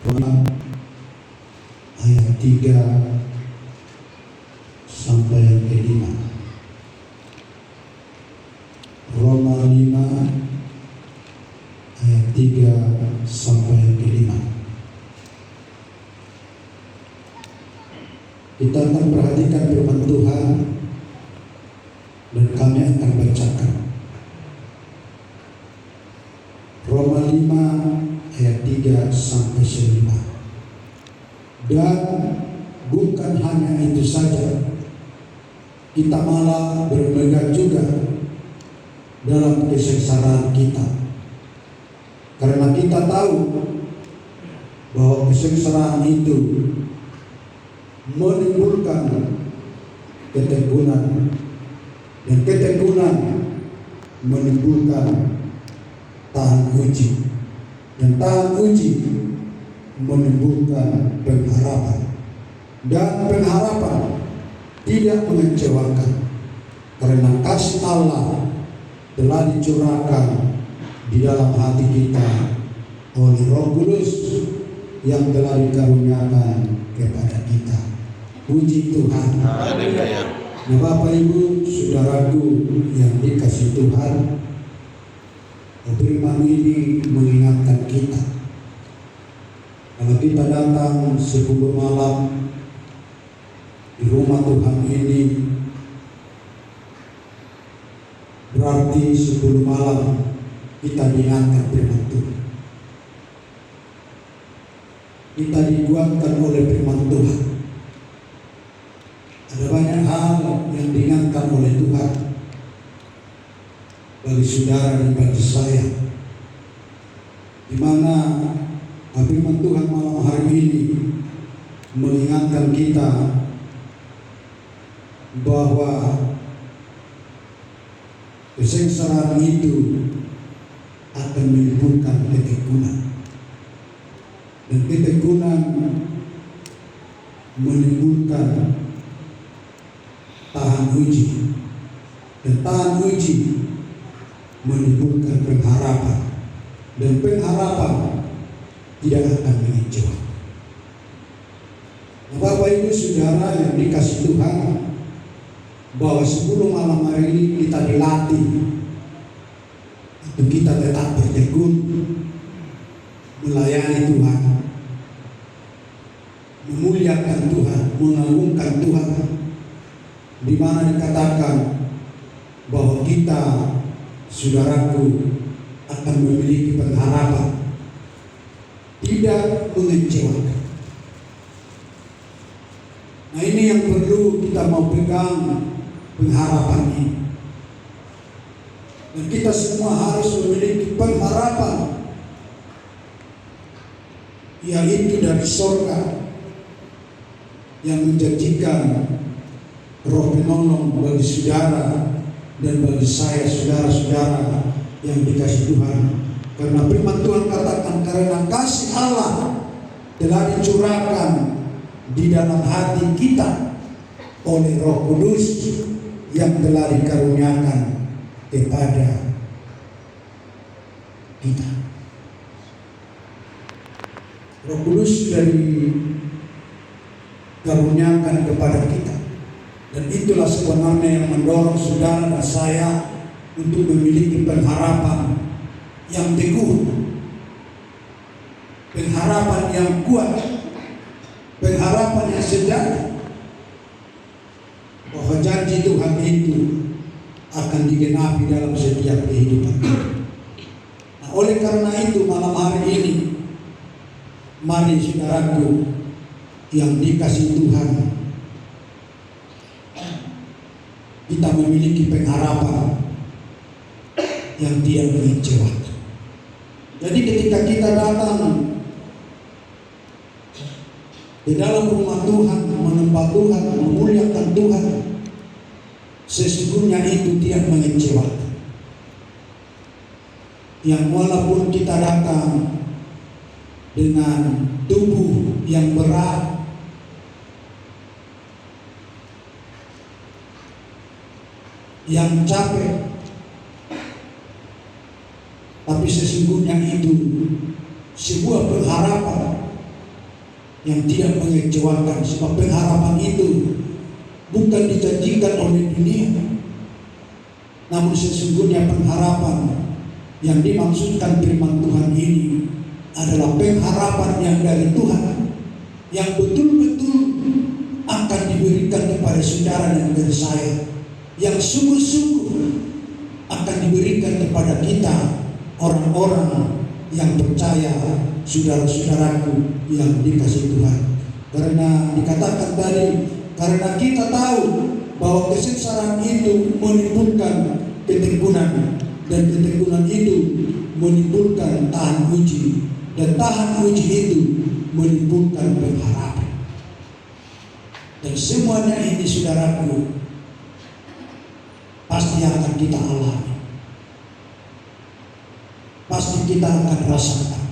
Roma ayat 3 sampai yang ke-5. Roma 5 ayat 3 sampai yang ke-5. Kita akan perhatikan firman Tuhan dan kami akan bacakan. Roma 5 ayat 3 sampai 5. Dan bukan hanya itu saja, kita malah bermegah juga dalam kesengsaraan kita, karena kita tahu bahwa kesengsaraan itu menimbulkan ketekunan, dan ketekunan menimbulkan tahan uji, dan tahan uji menimbulkan pengharapan, dan pengharapan tidak mengecewakan, karena kasih Allah telah dicurahkan di dalam hati kita oleh Roh Kudus yang telah dikaruniakan kepada kita. Puji Tuhan. Haleluya. Nah, Bapak Ibu saudaraku yang dikasihi Tuhan, firman ini mengingatkan kita, kalau kita datang 10 malam di rumah Tuhan ini, berarti 10 malam kita diingatkan firman Tuhan. Kita dikuatkan oleh firman Tuhan. Ada banyak hal yang diingatkan oleh Tuhan bagi saudara dan bagi saya, di mana firman Tuhan malam hari ini mengingatkan kita bahwa kesengsaraan itu akan menimbulkan ketekunan, dan ketekunan menimbulkan tahan uji, dan tahan uji menimbulkan pengharapan, dan pengharapan tidak akan mengecewakan. Bapak Ibu saudara yang dikasihi Tuhan, bahwa 10 malam hari ini kita dilatih untuk kita tetap bertekun melayani Tuhan, memuliakan Tuhan, mengagungkan Tuhan, di mana dikatakan bahwa kita, saudaraku, akan memiliki pengharapan, tidak mengecewakan. Nah, ini yang perlu kita mau pegang, pengharapan ini. Dan kita semua harus memiliki pengharapan, yaitu dari surga, yang menjanjikan Roh penolong bagi saudara dan bagi saya, saudara-saudara yang dikasihi Tuhan. Karena firman Tuhan katakan, karena kasih Allah telah dicurahkan di dalam hati kita oleh Roh Kudus yang telah dikaruniakan kepada kita. Roh Kudus sudah dikaruniakan kepada kita, dan itulah sebenarnya yang mendorong saudara dan saya untuk memiliki pengharapan yang teguh, pengharapan yang kuat, pengharapan yang sejati, bahwa janji Tuhan itu akan digenapi dalam setiap kehidupan kita. Nah, oleh karena itu malam hari ini, mari saudaraku yang dikasihi Tuhan, kita memiliki pengharapan yang tidak mengecewakan. Jadi ketika kita datang di dalam rumah Tuhan, menyembah Tuhan, memuliakan Tuhan, sesungguhnya itu tidak mengecewakan. Yang walaupun kita datang dengan tubuh yang berat, yang capek, tapi sesungguhnya itu sebuah pengharapan yang tidak mengecewakan, sebab pengharapan itu bukan dijanjikan oleh dunia, namun sesungguhnya pengharapan yang dimaksudkan firman Tuhan ini adalah pengharapan yang dari Tuhan, yang betul-betul akan diberikan kepada saudara dan dari saya, yang sungguh-sungguh akan diberikan kepada kita, orang-orang yang percaya, saudara-saudaraku yang dikasihi Tuhan. Karena dikatakan tadi, karena kita tahu bahwa kesengsaraan itu menimbulkan ketekunan, dan ketekunan itu menimbulkan tahan uji, dan tahan uji itu menimbulkan pengharapan. Dan semuanya ini, saudaraku, pasti akan kita alami, pasti kita akan rasakan.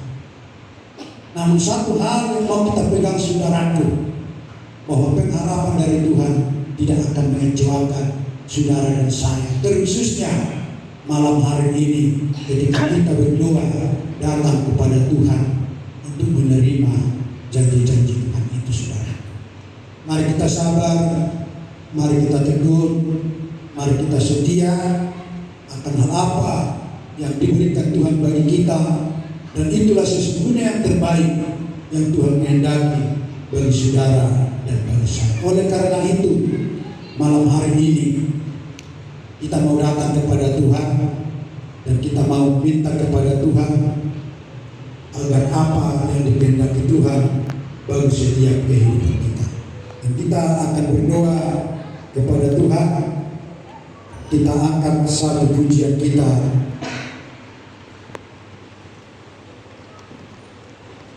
Namun satu hal yang mau kita pegang, saudaraku, bahwa pengharapan dari Tuhan tidak akan mengecewakan saudara dan saya, terkhususnya malam hari ini ketika kita berdoa datang kepada Tuhan untuk menerima janji-janji Tuhan itu, saudara. Mari kita sabar, mari kita teguh, mari kita setia akan hal apa yang diberikan Tuhan bagi kita, dan itulah sesungguhnya yang terbaik yang Tuhan kehendaki bagi saudara dan bagi saya. Oleh karena itu, malam hari ini kita mau datang kepada Tuhan, dan kita mau minta kepada Tuhan agar apa yang dikehendaki Tuhan bagi setiap kehidupan kita. Dan kita akan berdoa kepada Tuhan. Kita angkat satu pujian kita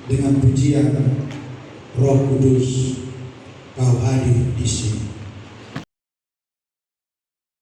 dengan pujian Roh Kudus, Kau hadir di sini.